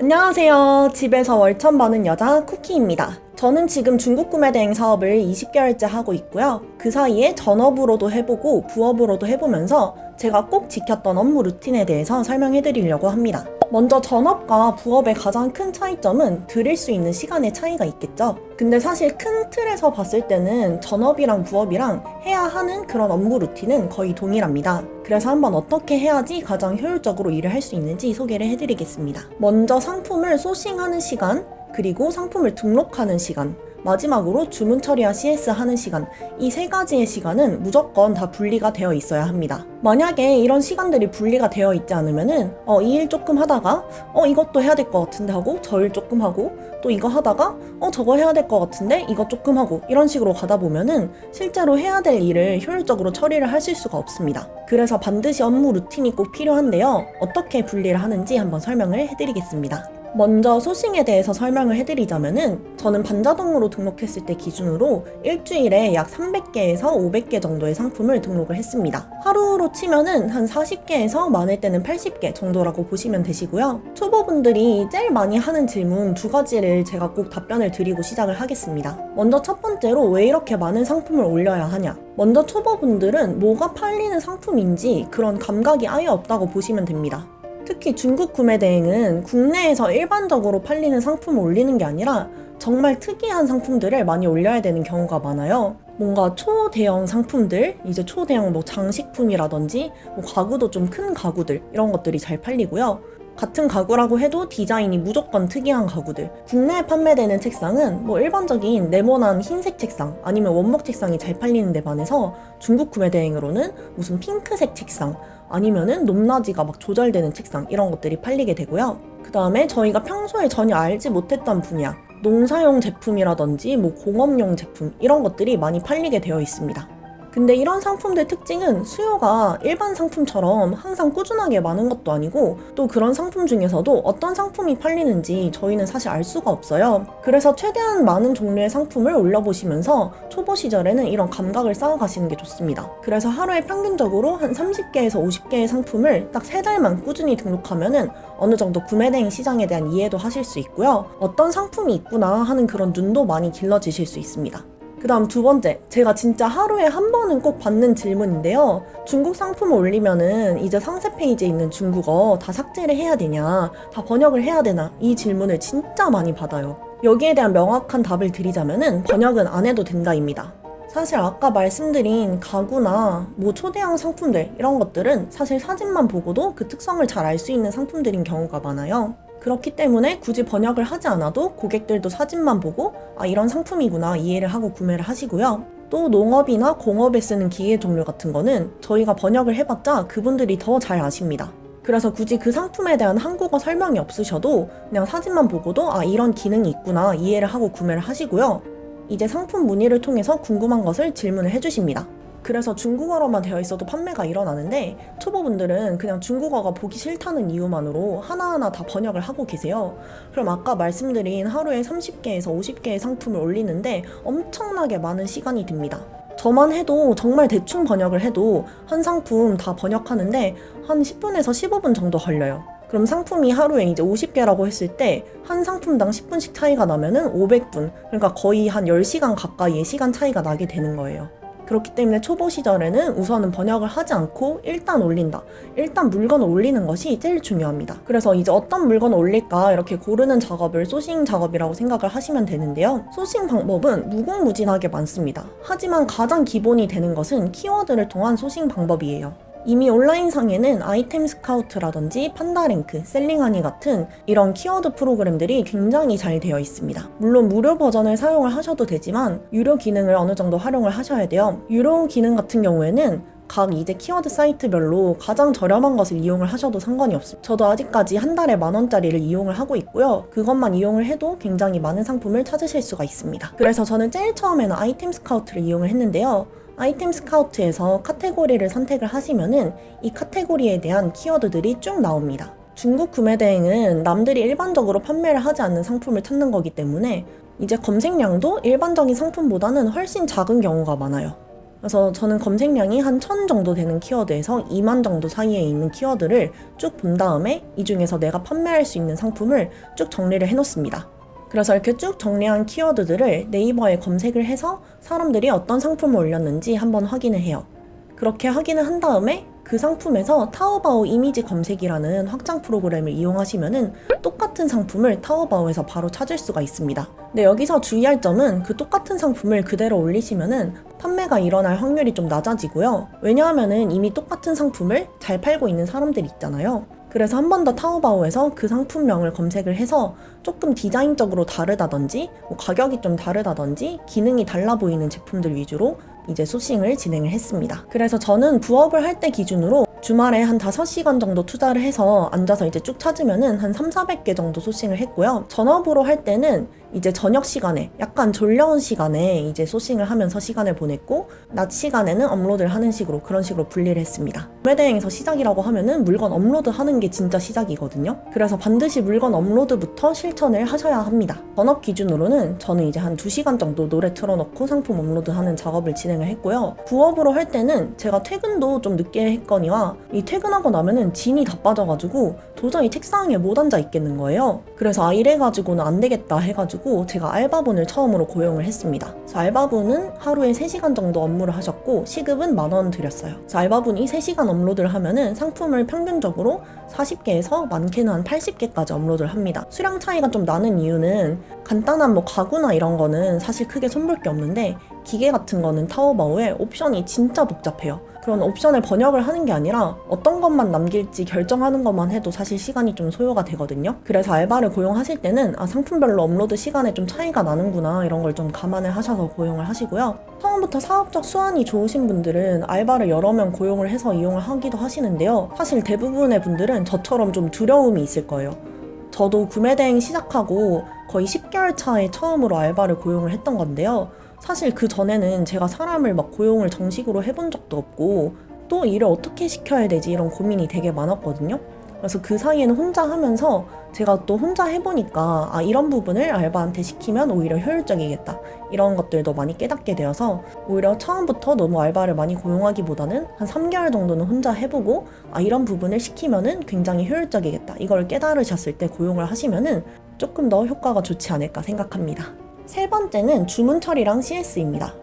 안녕하세요. 집에서 월천 버는 여자 쿠키입니다. 저는 지금 중국 구매 대행 사업을 20개월째 하고 있고요. 그 사이에 전업으로도 해보고 부업으로도 해보면서 제가 꼭 지켰던 업무 루틴에 대해서 설명해 드리려고 합니다. 먼저 전업과 부업의 가장 큰 차이점은 드릴 수 있는 시간의 차이가 있겠죠. 근데 사실 큰 틀에서 봤을 때는 전업이랑 부업이랑 해야 하는 그런 업무 루틴은 거의 동일합니다. 그래서 한번 어떻게 해야지 가장 효율적으로 일을 할 수 있는지 소개를 해드리겠습니다. 먼저 상품을 소싱하는 시간, 그리고 상품을 등록하는 시간, 마지막으로 주문 처리와 CS 하는 시간, 이 세 가지의 시간은 무조건 다 분리가 되어 있어야 합니다. 만약에 이런 시간들이 분리가 되어 있지 않으면은 이 일 조금 하다가 이것도 해야 될 것 같은데 하고 저 일 조금 하고 또 이거 하다가 저거 해야 될 것 같은데 이거 조금 하고 이런 식으로 가다 보면은 실제로 해야 될 일을 효율적으로 처리를 하실 수가 없습니다. 그래서 반드시 업무 루틴이 꼭 필요한데요. 어떻게 분리를 하는지 한번 설명을 해드리겠습니다. 먼저 소싱에 대해서 설명을 해드리자면은 저는 반자동으로 등록했을 때 기준으로 일주일에 약 300개에서 500개 정도의 상품을 등록을 했습니다. 하루로 치면은 한 40개에서 많을 때는 80개 정도라고 보시면 되시고요. 초보분들이 제일 많이 하는 질문 두 가지를 제가 꼭 답변을 드리고 시작을 하겠습니다. 먼저 첫 번째로 왜 이렇게 많은 상품을 올려야 하냐? 먼저 초보분들은 뭐가 팔리는 상품인지 그런 감각이 아예 없다고 보시면 됩니다. 특히 중국 구매 대행은 국내에서 일반적으로 팔리는 상품을 올리는 게 아니라 정말 특이한 상품들을 많이 올려야 되는 경우가 많아요. 뭔가 초대형 상품들, 이제 초대형 장식품이라든지 가구도 좀 큰 가구들 이런 것들이 잘 팔리고요. 같은 가구라고 해도 디자인이 무조건 특이한 가구들. 국내에 판매되는 책상은 일반적인 네모난 흰색 책상 아니면 원목 책상이 잘 팔리는 데 반해서 중국 구매 대행으로는 무슨 핑크색 책상 아니면은 높낮이가 조절되는 책상 이런 것들이 팔리게 되고요. 그 다음에 저희가 평소에 전혀 알지 못했던 분야, 농사용 제품이라든지 공업용 제품 이런 것들이 많이 팔리게 되어 있습니다. 근데 이런 상품들 특징은 수요가 일반 상품처럼 항상 꾸준하게 많은 것도 아니고 또 그런 상품 중에서도 어떤 상품이 팔리는지 저희는 사실 알 수가 없어요. 그래서 최대한 많은 종류의 상품을 올려보시면서 초보 시절에는 이런 감각을 쌓아가시는 게 좋습니다. 그래서 하루에 평균적으로 한 30개에서 50개의 상품을 딱 3달만 꾸준히 등록하면은 어느 정도 구매 대행 시장에 대한 이해도 하실 수 있고요. 어떤 상품이 있구나 하는 그런 눈도 많이 길러지실 수 있습니다. 그 다음 두 번째, 제가 진짜 하루에 한 번은 꼭 받는 질문인데요. 중국 상품을 올리면은 이제 상세 페이지에 있는 중국어 다 삭제를 해야 되냐, 다 번역을 해야 되나, 이 질문을 진짜 많이 받아요. 여기에 대한 명확한 답을 드리자면은 번역은 안 해도 된다입니다. 사실 아까 말씀드린 가구나 초대형 상품들 이런 것들은 사실 사진만 보고도 그 특성을 잘 알 수 있는 상품들인 경우가 많아요. 그렇기 때문에 굳이 번역을 하지 않아도 고객들도 사진만 보고 이런 상품이구나 이해를 하고 구매를 하시고요. 또 농업이나 공업에 쓰는 기계 종류 같은 거는 저희가 번역을 해봤자 그분들이 더 잘 아십니다. 그래서 굳이 그 상품에 대한 한국어 설명이 없으셔도 그냥 사진만 보고도 이런 기능이 있구나 이해를 하고 구매를 하시고요. 이제 상품 문의를 통해서 궁금한 것을 질문을 해주십니다. 그래서 중국어로만 되어 있어도 판매가 일어나는데 초보분들은 그냥 중국어가 보기 싫다는 이유만으로 하나하나 다 번역을 하고 계세요. 그럼 아까 말씀드린 하루에 30개에서 50개의 상품을 올리는데 엄청나게 많은 시간이 듭니다. 저만 해도 정말 대충 번역을 해도 한 상품 다 번역하는데 한 10분에서 15분 정도 걸려요. 그럼 상품이 하루에 이제 50개라고 했을 때 한 상품당 10분씩 차이가 나면은 500분, 그러니까 거의 한 10시간 가까이의 시간 차이가 나게 되는 거예요. 그렇기 때문에 초보 시절에는 우선은 번역을 하지 않고 일단 올린다. 일단 물건을 올리는 것이 제일 중요합니다. 그래서 이제 어떤 물건을 올릴까 이렇게 고르는 작업을 소싱 작업이라고 생각을 하시면 되는데요. 소싱 방법은 무궁무진하게 많습니다. 하지만 가장 기본이 되는 것은 키워드를 통한 소싱 방법이에요. 이미 온라인상에는 아이템 스카우트라든지 판다랭크, 셀링하니 같은 이런 키워드 프로그램들이 굉장히 잘 되어 있습니다. 물론 무료 버전을 사용을 하셔도 되지만 유료 기능을 어느 정도 활용을 하셔야 돼요. 유료 기능 같은 경우에는 각 이제 키워드 사이트별로 가장 저렴한 것을 이용을 하셔도 상관이 없습니다. 저도 아직까지 한 달에 10,000원짜리를 이용을 하고 있고요. 그것만 이용을 해도 굉장히 많은 상품을 찾으실 수가 있습니다. 그래서 저는 제일 처음에는 아이템 스카우트를 이용을 했는데요. 아이템 스카우트에서 카테고리를 선택을 하시면은 이 카테고리에 대한 키워드들이 쭉 나옵니다. 중국 구매 대행은 남들이 일반적으로 판매를 하지 않는 상품을 찾는 거기 때문에 이제 검색량도 일반적인 상품보다는 훨씬 작은 경우가 많아요. 그래서 저는 검색량이 한 1000 정도 되는 키워드에서 2만 정도 사이에 있는 키워드를 쭉 본 다음에 이 중에서 내가 판매할 수 있는 상품을 쭉 정리를 해놓습니다. 그래서 이렇게 쭉 정리한 키워드들을 네이버에 검색을 해서 사람들이 어떤 상품을 올렸는지 한번 확인을 해요. 그렇게 확인을 한 다음에 그 상품에서 타오바오 이미지 검색이라는 확장 프로그램을 이용하시면은 똑같은 상품을 타오바오에서 바로 찾을 수가 있습니다. 근데 여기서 주의할 점은 그 똑같은 상품을 그대로 올리시면은 판매가 일어날 확률이 좀 낮아지고요. 왜냐하면은 이미 똑같은 상품을 잘 팔고 있는 사람들이 있잖아요. 그래서 한 번 더 타오바오에서 그 상품명을 검색을 해서 조금 디자인적으로 다르다든지 가격이 좀 다르다든지 기능이 달라 보이는 제품들 위주로 이제 소싱을 진행을 했습니다. 그래서 저는 부업을 할 때 기준으로 주말에 한 5시간 정도 투자를 해서 앉아서 이제 쭉 찾으면은 한 300~400개 정도 소싱을 했고요. 전업으로 할 때는 이제 저녁 시간에 약간 졸려온 시간에 이제 소싱을 하면서 시간을 보냈고 낮 시간에는 업로드를 하는 식으로 그런 식으로 분리를 했습니다. 구매대행에서 시작이라고 하면은 물건 업로드 하는 게 진짜 시작이거든요. 그래서 반드시 물건 업로드부터 실천을 하셔야 합니다. 전업 기준으로는 저는 이제 한 2시간 정도 노래 틀어놓고 상품 업로드하는 작업을 진행을 했고요. 부업으로 할 때는 제가 퇴근도 좀 늦게 했거니와 이 퇴근하고 나면은 진이 다 빠져가지고 도저히 책상에 못 앉아 있겠는 거예요. 그래서 이래가지고는 안 되겠다 해가지고 제가 알바분을 처음으로 고용을 했습니다. 그래서 알바분은 하루에 3시간 정도 업무를 하셨고 시급은 10,000원 드렸어요. 그래서 알바분이 3시간 업로드를 하면은 상품을 평균적으로 40개에서 많게는 한 80개까지 업로드를 합니다. 수량 차이가 좀 나는 이유는 간단한 가구나 이런 거는 사실 크게 손볼 게 없는데 기계 같은 거는 타오바오에 옵션이 진짜 복잡해요. 그런 옵션을 번역을 하는 게 아니라 어떤 것만 남길지 결정하는 것만 해도 사실 시간이 좀 소요가 되거든요. 그래서 알바를 고용하실 때는 상품별로 업로드 시간에 좀 차이가 나는구나 이런 걸 좀 감안을 하셔서 고용을 하시고요. 처음부터 사업적 수완이 좋으신 분들은 알바를 여러 명 고용을 해서 이용을 하기도 하시는데요. 사실 대부분의 분들은 저처럼 좀 두려움이 있을 거예요. 저도 구매대행 시작하고 거의 10개월 차에 처음으로 알바를 고용을 했던 건데요. 사실 그 전에는 제가 사람을 고용을 정식으로 해본 적도 없고 또 일을 어떻게 시켜야 되지 이런 고민이 되게 많았거든요. 그래서 그 사이에는 혼자 하면서 제가 또 혼자 해보니까 이런 부분을 알바한테 시키면 오히려 효율적이겠다 이런 것들도 많이 깨닫게 되어서 오히려 처음부터 너무 알바를 많이 고용하기보다는 한 3개월 정도는 혼자 해보고 이런 부분을 시키면은 굉장히 효율적이겠다 이걸 깨달으셨을 때 고용을 하시면은 조금 더 효과가 좋지 않을까 생각합니다. 세 번째는 주문 처리랑 CS입니다.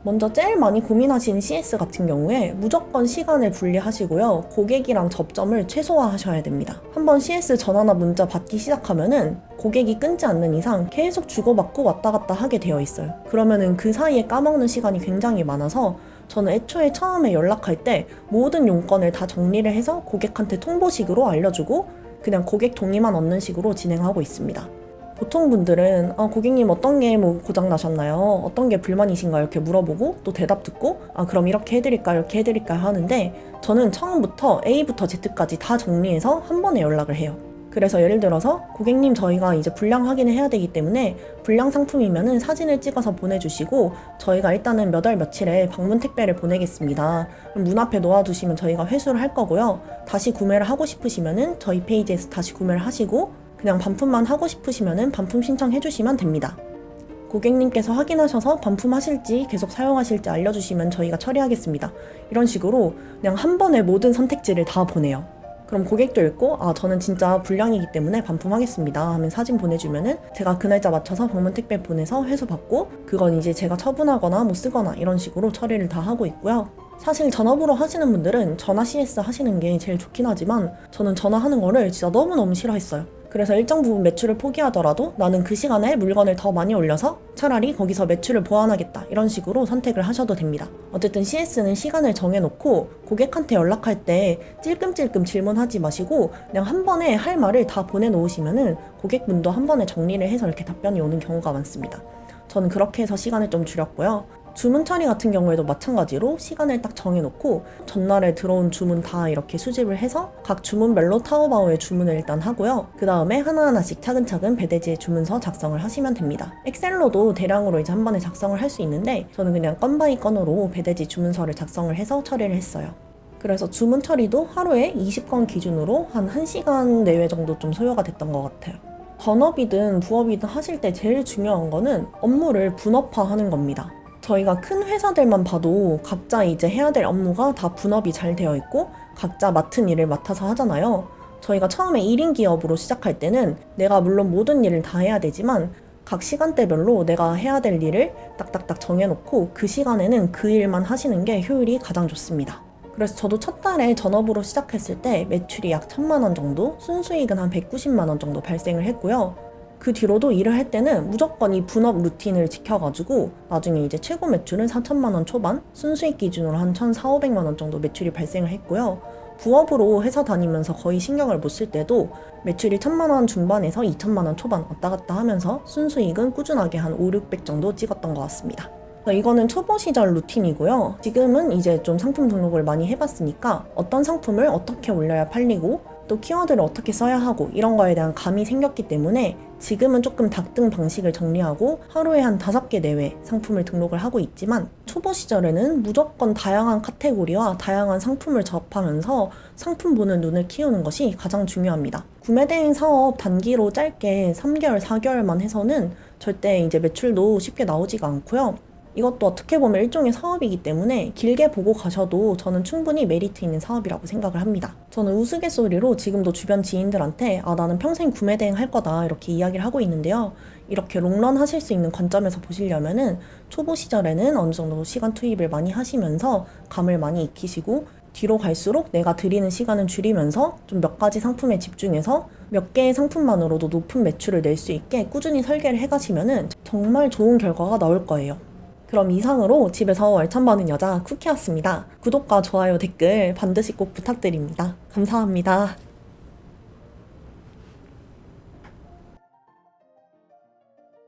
먼저 제일 많이 고민하시는 CS 같은 경우에 무조건 시간을 분리하시고요. 고객이랑 접점을 최소화하셔야 됩니다. 한번 CS 전화나 문자 받기 시작하면은 고객이 끊지 않는 이상 계속 주고받고 왔다 갔다 하게 되어 있어요. 그러면은 그 사이에 까먹는 시간이 굉장히 많아서 저는 애초에 처음에 연락할 때 모든 용건을 다 정리를 해서 고객한테 통보식으로 알려주고 그냥 고객 동의만 얻는 식으로 진행하고 있습니다. 보통 분들은 고객님 어떤 게 고장 나셨나요? 어떤 게 불만이신가요? 이렇게 물어보고 또 대답 듣고 그럼 이렇게 해드릴까요? 이렇게 해드릴까요? 하는데 저는 처음부터 A부터 Z까지 다 정리해서 한 번에 연락을 해요. 그래서 예를 들어서 고객님 저희가 이제 불량 확인을 해야 되기 때문에 불량 상품이면은 사진을 찍어서 보내주시고 저희가 일단은 몇 월 며칠에 방문 택배를 보내겠습니다. 그럼 문 앞에 놓아두시면 저희가 회수를 할 거고요. 다시 구매를 하고 싶으시면은 저희 페이지에서 다시 구매를 하시고 그냥 반품만 하고 싶으시면은 반품 신청해 주시면 됩니다. 고객님께서 확인하셔서 반품하실지 계속 사용하실지 알려주시면 저희가 처리하겠습니다. 이런 식으로 그냥 한 번에 모든 선택지를 다 보내요. 그럼 고객도 읽고 저는 진짜 불량이기 때문에 반품하겠습니다 하면 사진 보내주면은 제가 그 날짜 맞춰서 방문 택배 보내서 회수 받고 그건 이제 제가 처분하거나 쓰거나 이런 식으로 처리를 다 하고 있고요. 사실 전업으로 하시는 분들은 전화 CS 하시는 게 제일 좋긴 하지만 저는 전화하는 거를 진짜 너무너무 싫어했어요. 그래서 일정 부분 매출을 포기하더라도 나는 그 시간에 물건을 더 많이 올려서 차라리 거기서 매출을 보완하겠다 이런 식으로 선택을 하셔도 됩니다. 어쨌든 CS는 시간을 정해놓고 고객한테 연락할 때 찔끔찔끔 질문하지 마시고 그냥 한 번에 할 말을 다 보내놓으시면은 고객분도 한 번에 정리를 해서 이렇게 답변이 오는 경우가 많습니다. 저는 그렇게 해서 시간을 좀 줄였고요. 주문 처리 같은 경우에도 마찬가지로 시간을 딱 정해놓고 전날에 들어온 주문 다 이렇게 수집을 해서 각 주문별로 타오바오에 주문을 일단 하고요. 그 다음에 하나하나씩 차근차근 배대지에 주문서 작성을 하시면 됩니다. 엑셀로도 대량으로 이제 한 번에 작성을 할 수 있는데 저는 그냥 건 바이 건으로 배대지 주문서를 작성을 해서 처리를 했어요. 그래서 주문 처리도 하루에 20건 기준으로 한 1시간 내외 정도 좀 소요가 됐던 것 같아요. 전업이든 부업이든 하실 때 제일 중요한 거는 업무를 분업화하는 겁니다. 저희가 큰 회사들만 봐도 각자 이제 해야 될 업무가 다 분업이 잘 되어 있고 각자 맡은 일을 맡아서 하잖아요. 저희가 처음에 1인 기업으로 시작할 때는 내가 물론 모든 일을 다 해야 되지만 각 시간대별로 내가 해야 될 일을 딱딱딱 정해놓고 그 시간에는 그 일만 하시는 게 효율이 가장 좋습니다. 그래서 저도 첫 달에 전업으로 시작했을 때 매출이 약 1,000만 원 정도, 순수익은 한 190만 원 정도 발생을 했고요. 그 뒤로도 일을 할 때는 무조건 이 분업 루틴을 지켜가지고 나중에 이제 최고 매출은 4천만 원 초반, 순수익 기준으로 한 1,400~500만 원 정도 매출이 발생을 했고요. 부업으로 회사 다니면서 거의 신경을 못 쓸 때도 매출이 1,000만 원 중반에서 2천만 원 초반 왔다 갔다 하면서 순수익은 꾸준하게 한 500~600 정도 찍었던 것 같습니다. 이거는 초보 시절 루틴이고요. 지금은 이제 좀 상품 등록을 많이 해봤으니까 어떤 상품을 어떻게 올려야 팔리고 또 키워드를 어떻게 써야 하고 이런 거에 대한 감이 생겼기 때문에 지금은 조금 닭등 방식을 정리하고 하루에 한 5개 내외 상품을 등록을 하고 있지만 초보 시절에는 무조건 다양한 카테고리와 다양한 상품을 접하면서 상품 보는 눈을 키우는 것이 가장 중요합니다. 구매대행 사업 단기로 짧게 3개월, 4개월만 해서는 절대 이제 매출도 쉽게 나오지가 않고요. 이것도 어떻게 보면 일종의 사업이기 때문에 길게 보고 가셔도 저는 충분히 메리트 있는 사업이라고 생각을 합니다. 저는 우스갯소리로 지금도 주변 지인들한테 나는 평생 구매 대행 할 거다 이렇게 이야기를 하고 있는데요. 이렇게 롱런 하실 수 있는 관점에서 보시려면은 초보 시절에는 어느 정도 시간 투입을 많이 하시면서 감을 많이 익히시고 뒤로 갈수록 내가 드리는 시간은 줄이면서 좀 몇 가지 상품에 집중해서 몇 개의 상품만으로도 높은 매출을 낼 수 있게 꾸준히 설계를 해가시면은 정말 좋은 결과가 나올 거예요. 그럼 이상으로 집에서 월천 버는 여자 쿠키였습니다. 구독과 좋아요, 댓글 반드시 꼭 부탁드립니다. 감사합니다.